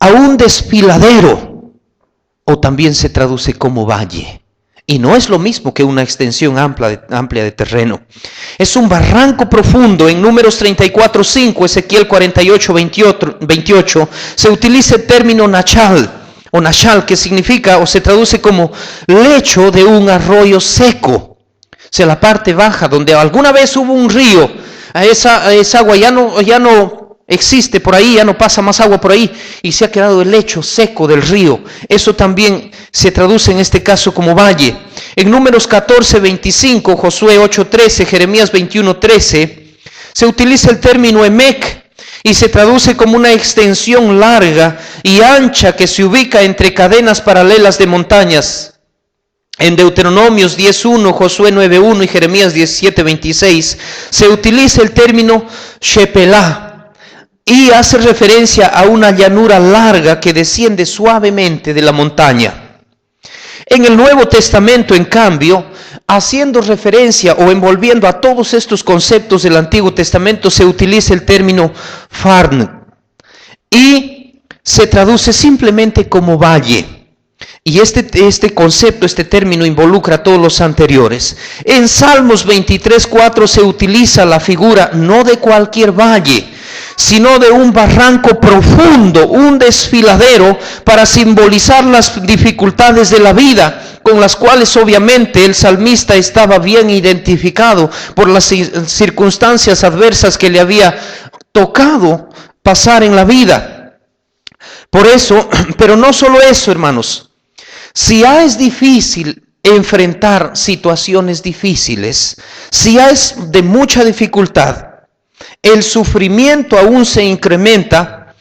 a un desfiladero, o también se traduce como valle. Y no es lo mismo que una extensión amplia de terreno. Es un barranco profundo. En Números 34:5, Ezequiel 48:28, se utiliza el término nachal, o nashal, que significa o se traduce como lecho de un arroyo seco. O sea, la parte baja, donde alguna vez hubo un río, esa agua ya no existe por ahí, ya no pasa más agua por ahí, y se ha quedado el lecho seco del río. Eso también se traduce en este caso como valle. En Números 14:25, Josué 8:13, Jeremías 21:13, se utiliza el término emek, y se traduce como una extensión larga y ancha que se ubica entre cadenas paralelas de montañas. En Deuteronomios 10:1, Josué 9:1 y Jeremías 17:26 se utiliza el término Shepelá y hace referencia a una llanura larga que desciende suavemente de la montaña. En el Nuevo Testamento, en cambio, haciendo referencia o envolviendo a todos estos conceptos del Antiguo Testamento, se utiliza el término Farn y se traduce simplemente como valle. Y este concepto, este término involucra a todos los anteriores. En Salmos 23:4 se utiliza la figura no de cualquier valle, sino de un barranco profundo, un desfiladero, para simbolizar las dificultades de la vida, con las cuales obviamente el salmista estaba bien identificado por las circunstancias adversas que le había tocado pasar en la vida. Por eso, pero no solo eso, hermanos, si ya es difícil enfrentar situaciones difíciles, si ya es de mucha dificultad, el sufrimiento aún se incrementa,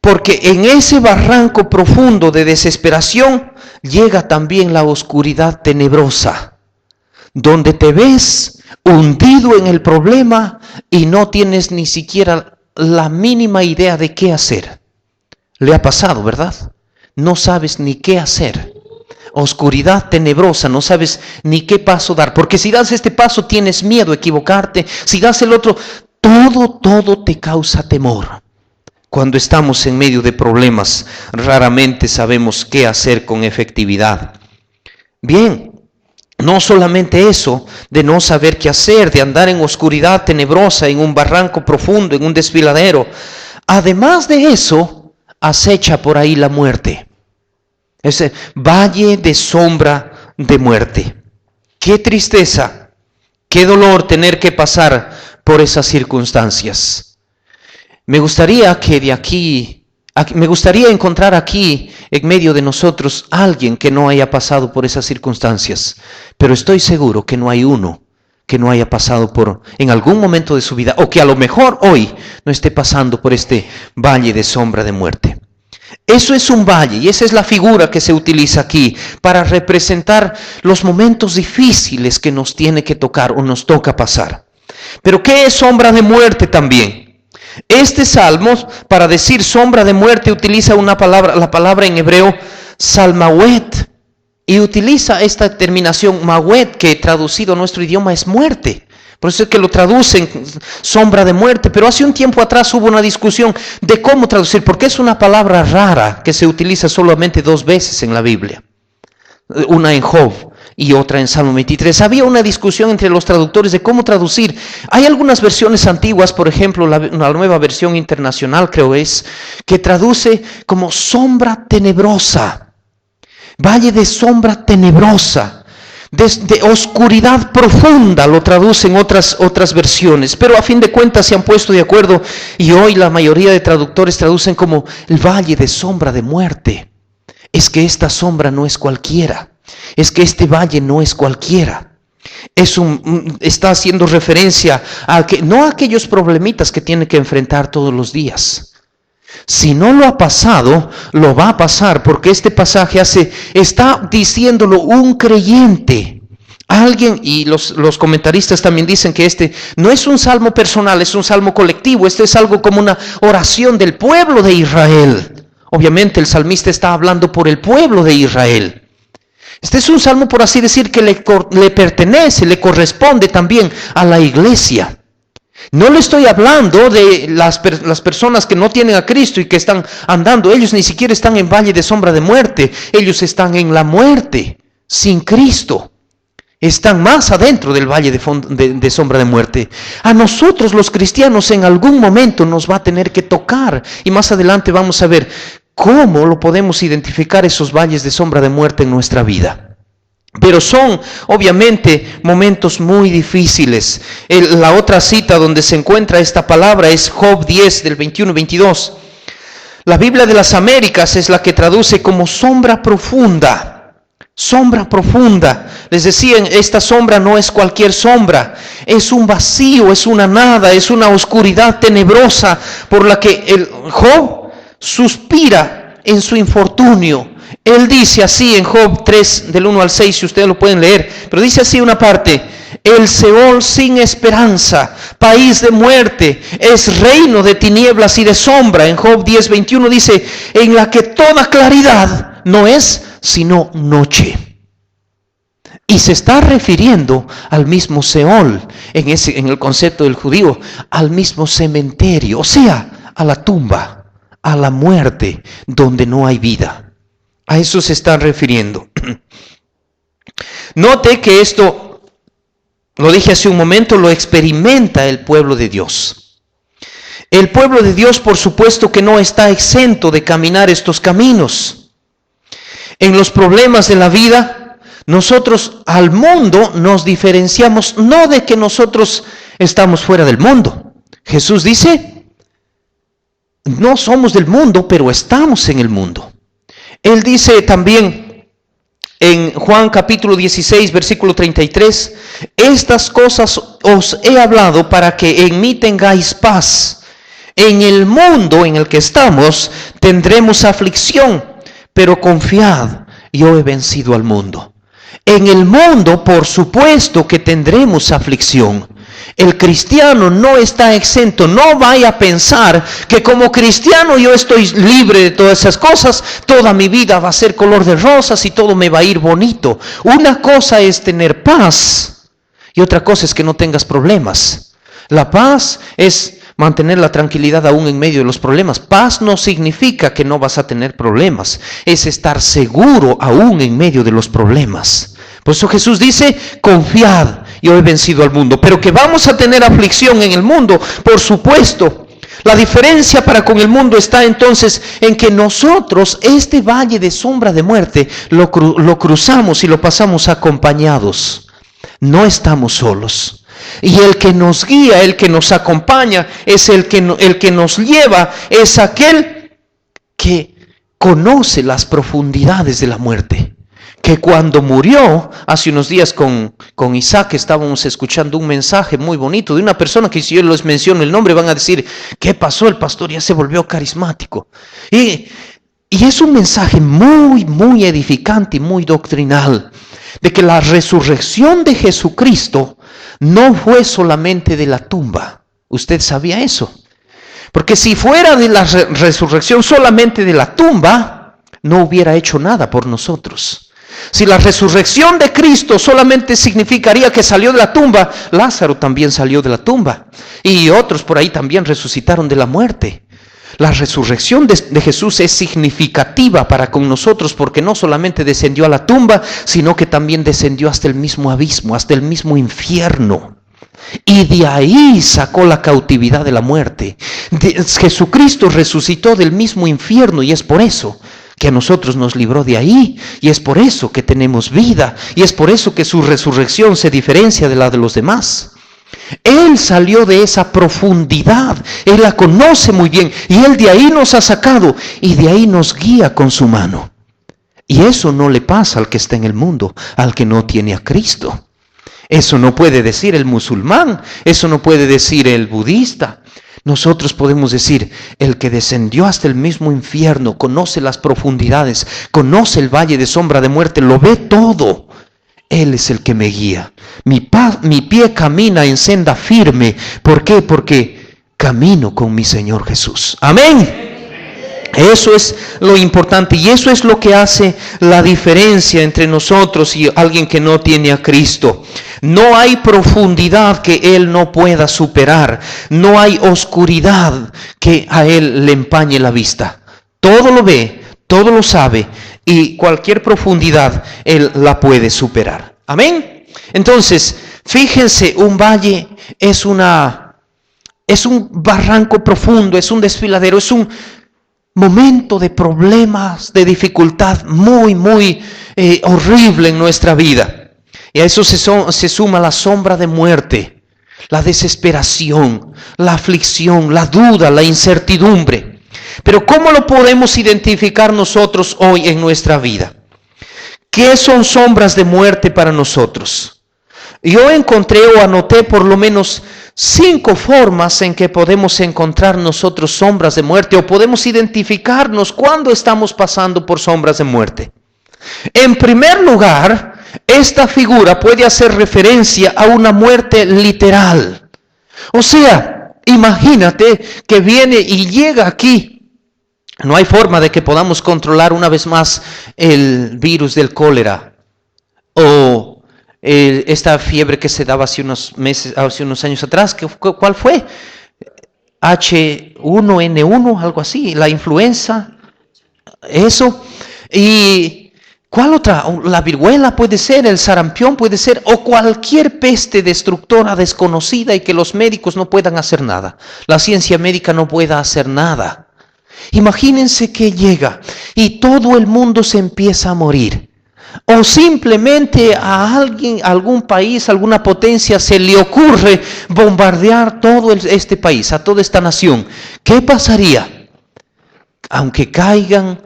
porque en ese barranco profundo de desesperación llega también la oscuridad tenebrosa, donde te ves hundido en el problema y no tienes ni siquiera la mínima idea de qué hacer. Le ha pasado, ¿verdad? No sabes ni qué hacer. Oscuridad tenebrosa, no sabes ni qué paso dar, porque si das este paso tienes miedo a equivocarte, si das el otro, todo te causa temor. Cuando estamos en medio de problemas, raramente sabemos qué hacer con efectividad. Bien, no solamente eso, de no saber qué hacer, de andar en oscuridad tenebrosa, en un barranco profundo, en un desfiladero. Además de eso, acecha por ahí la muerte. Ese valle de sombra de muerte. Qué tristeza, qué dolor tener que pasar por esas circunstancias. Me gustaría encontrar aquí en medio de nosotros alguien que no haya pasado por esas circunstancias, pero estoy seguro que no hay uno que no haya pasado por en algún momento de su vida, o que a lo mejor hoy no esté pasando por este valle de sombra de muerte. Eso es un valle, y esa es la figura que se utiliza aquí para representar los momentos difíciles que nos tiene que tocar o nos toca pasar. Pero ¿qué es sombra de muerte también? Este salmo, para decir sombra de muerte, utiliza la palabra en hebreo salmawet, y utiliza esta terminación mawet, que traducido a nuestro idioma es muerte. Por eso es que lo traducen sombra de muerte. Pero hace un tiempo atrás hubo una discusión de cómo traducir, porque es una palabra rara que se utiliza solamente 2 veces en la Biblia. Una en Job y otra en Salmo 23. Había una discusión entre los traductores de cómo traducir. Hay algunas versiones antiguas, por ejemplo, la nueva versión internacional creo es, que traduce como sombra tenebrosa. Valle de sombra tenebrosa. De oscuridad profunda lo traducen otras versiones, pero a fin de cuentas se han puesto de acuerdo y hoy la mayoría de traductores traducen como el valle de sombra de muerte. Es que esta sombra no es cualquiera, es que este valle no es cualquiera. Está haciendo referencia a que no a aquellos problemitas que tiene que enfrentar todos los días. Si no lo ha pasado, lo va a pasar, porque este pasaje está diciéndolo un creyente. Alguien, y los comentaristas también dicen que este no es un salmo personal, es un salmo colectivo. Este es algo como una oración del pueblo de Israel. Obviamente el salmista está hablando por el pueblo de Israel. Este es un salmo, por así decir, que le pertenece, le corresponde también a la iglesia. No le estoy hablando de las personas que no tienen a Cristo y que están andando. Ellos ni siquiera están en valle de sombra de muerte. Ellos están en la muerte sin Cristo. Están más adentro del valle de sombra de muerte. A nosotros los cristianos en algún momento nos va a tener que tocar. Y más adelante vamos a ver cómo lo podemos identificar esos valles de sombra de muerte en nuestra vida. Pero son obviamente momentos muy difíciles. La otra cita donde se encuentra esta palabra es Job 10 del 21 y 22. La Biblia de las Américas es la que traduce como sombra profunda. Sombra profunda. Les decía, esta sombra no es cualquier sombra. Es un vacío, es una nada, es una oscuridad tenebrosa por la que el Job suspira en su infortunio. Él dice así en Job 3, del 1 al 6, si ustedes lo pueden leer, pero dice así una parte: el Seol sin esperanza, país de muerte, es reino de tinieblas y de sombra. En Job 10, 21 dice, en la que toda claridad no es sino noche. Y se está refiriendo al mismo Seol, en el concepto del judío, al mismo cementerio, o sea, a la tumba, a la muerte, donde no hay vida. A eso se está refiriendo. Note que esto, lo dije hace un momento, lo experimenta el pueblo de Dios. El pueblo de Dios, por supuesto, que no está exento de caminar estos caminos. En los problemas de la vida, nosotros al mundo nos diferenciamos, no de que nosotros estamos fuera del mundo. Jesús dice, no somos del mundo, pero estamos en el mundo. Él dice también en Juan capítulo 16, versículo 33, estas cosas os he hablado para que en mí tengáis paz. En el mundo en el que estamos tendremos aflicción, pero confiad, yo he vencido al mundo. En el mundo, por supuesto que tendremos aflicción. El cristiano no está exento. No vaya a pensar que como cristiano yo estoy libre de todas esas cosas. Toda mi vida va a ser color de rosas y todo me va a ir bonito. Una cosa es tener paz y otra cosa es que no tengas problemas. La paz es mantener la tranquilidad aún en medio de los problemas. Paz no significa que no vas a tener problemas. Es estar seguro aún en medio de los problemas. Por eso Jesús dice, confiad, yo he vencido al mundo. Pero que vamos a tener aflicción en el mundo, por supuesto. La diferencia para con el mundo está entonces en que nosotros este valle de sombra de muerte lo cruzamos y lo pasamos acompañados. No estamos solos. Y el que nos guía, el que nos acompaña, es el que nos lleva, es aquel que conoce las profundidades de la muerte. Que cuando murió, hace unos días con Isaac estábamos escuchando un mensaje muy bonito de una persona que si yo les menciono el nombre van a decir, ¿qué pasó? El pastor ya se volvió carismático. Y es un mensaje muy, muy edificante y muy doctrinal, de que la resurrección de Jesucristo no fue solamente de la tumba. ¿Usted sabía eso? Porque si fuera de la resurrección solamente de la tumba, no hubiera hecho nada por nosotros. Si la resurrección de Cristo solamente significaría que salió de la tumba, Lázaro también salió de la tumba. Y otros por ahí también resucitaron de la muerte. La resurrección de Jesús es significativa para con nosotros porque no solamente descendió a la tumba, sino que también descendió hasta el mismo abismo, hasta el mismo infierno. Y de ahí sacó la cautividad de la muerte. Jesucristo resucitó del mismo infierno y es por eso que a nosotros nos libró de ahí, y es por eso que tenemos vida, y es por eso que su resurrección se diferencia de la de los demás. Él salió de esa profundidad, Él la conoce muy bien, y Él de ahí nos ha sacado, y de ahí nos guía con su mano. Y eso no le pasa al que está en el mundo, al que no tiene a Cristo. Eso no puede decir el musulmán, eso no puede decir el budista. Nosotros podemos decir, el que descendió hasta el mismo infierno, conoce las profundidades, conoce el valle de sombra de muerte, lo ve todo. Él es el que me guía. Mi pie camina en senda firme. ¿Por qué? Porque camino con mi Señor Jesús. Amén. Eso es lo importante y eso es lo que hace la diferencia entre nosotros y alguien que no tiene a Cristo. No hay profundidad que Él no pueda superar. No hay oscuridad que a Él le empañe la vista. Todo lo ve, todo lo sabe, y cualquier profundidad Él la puede superar. Amén. Entonces, fíjense, un valle es un barranco profundo, es un desfiladero, es un momento de problemas, de dificultad muy horrible en nuestra vida. Y a eso se suma la sombra de muerte, la desesperación, la aflicción, la duda, la incertidumbre. Pero ¿cómo lo podemos identificar nosotros hoy en nuestra vida? ¿Qué son sombras de muerte para nosotros? Yo encontré o anoté por lo menos 5 formas en que podemos encontrar nosotros sombras de muerte, o podemos identificarnos cuando estamos pasando por sombras de muerte. En primer lugar, esta figura puede hacer referencia a una muerte literal. O sea, imagínate que viene y llega aquí. No hay forma de que podamos controlar una vez más el virus del cólera o esta fiebre que se daba hace unos años atrás. ¿Cuál fue? H1N1, algo así, la influenza, eso. ¿Y cuál otra? La viruela puede ser, el sarampión puede ser, o cualquier peste destructora desconocida y que los médicos no puedan hacer nada. La ciencia médica no pueda hacer nada. Imagínense que llega y todo el mundo se empieza a morir. O simplemente a alguien, a algún país, a alguna potencia se le ocurre bombardear todo este país, a toda esta nación. ¿Qué pasaría? Aunque caigan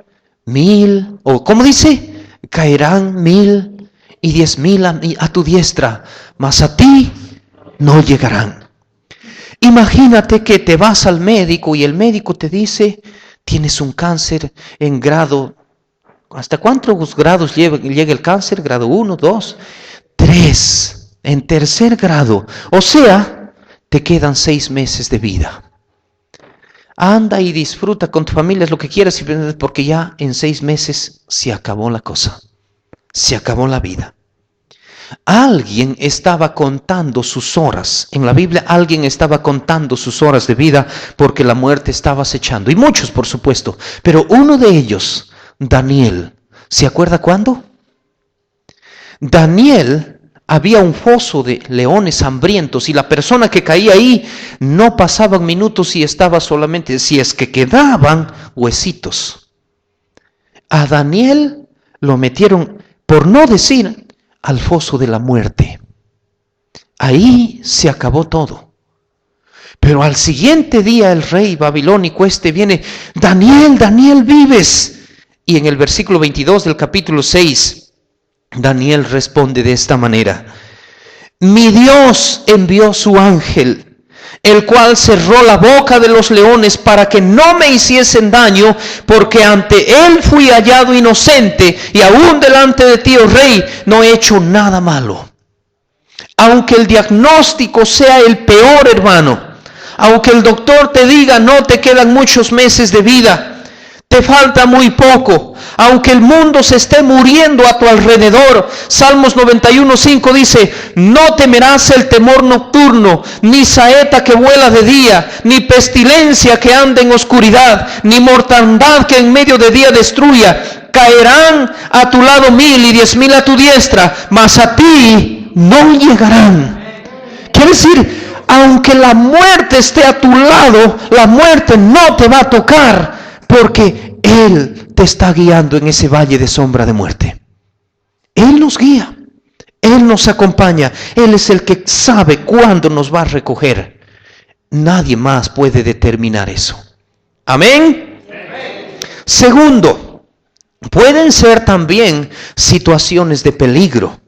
1000, o ¿cómo dice? Caerán 1000 y 10,000 a tu diestra, mas a ti no llegarán. Imagínate que te vas al médico y el médico te dice, tienes un cáncer en grado. ¿Hasta cuántos grados llega el cáncer? Grado 1, 2, 3, en tercer grado. O sea, te quedan 6 meses de vida. Anda y disfruta con tu familia, es lo que quieras, porque ya en 6 meses se acabó la cosa. Se acabó la vida. Alguien estaba contando sus horas. En la Biblia alguien estaba contando sus horas de vida porque la muerte estaba acechando. Y muchos, por supuesto. Pero uno de ellos, Daniel, ¿se acuerda cuándo? Daniel, había un foso de leones hambrientos y la persona que caía ahí no pasaban minutos y estaba solamente, si es que quedaban huesitos. A Daniel lo metieron, por no decir, al foso de la muerte. Ahí se acabó todo. Pero al siguiente día el rey babilónico viene, Daniel, Daniel, ¿vives? Y en el versículo 22 del capítulo 6, Daniel responde de esta manera: mi Dios envió su ángel, el cual cerró la boca de los leones para que no me hiciesen daño, porque ante él fui hallado inocente, y aún delante de ti, oh rey, no he hecho nada malo. Aunque el diagnóstico sea el peor, hermano, aunque el doctor te diga no te quedan muchos meses de vida, te falta muy poco, aunque el mundo se esté muriendo a tu alrededor, Salmos 91:5 dice, no temerás el temor nocturno, ni saeta que vuela de día, ni pestilencia que anda en oscuridad, ni mortandad que en medio de día destruya. Caerán a tu lado 1000 y 10,000 a tu diestra, mas a ti no llegarán. Quiere decir, aunque la muerte esté a tu lado, la muerte no te va a tocar, porque Él te está guiando en ese valle de sombra de muerte. Él nos guía, Él nos acompaña, Él es el que sabe cuándo nos va a recoger. Nadie más puede determinar eso. Amén. Segundo, pueden ser también situaciones de peligro.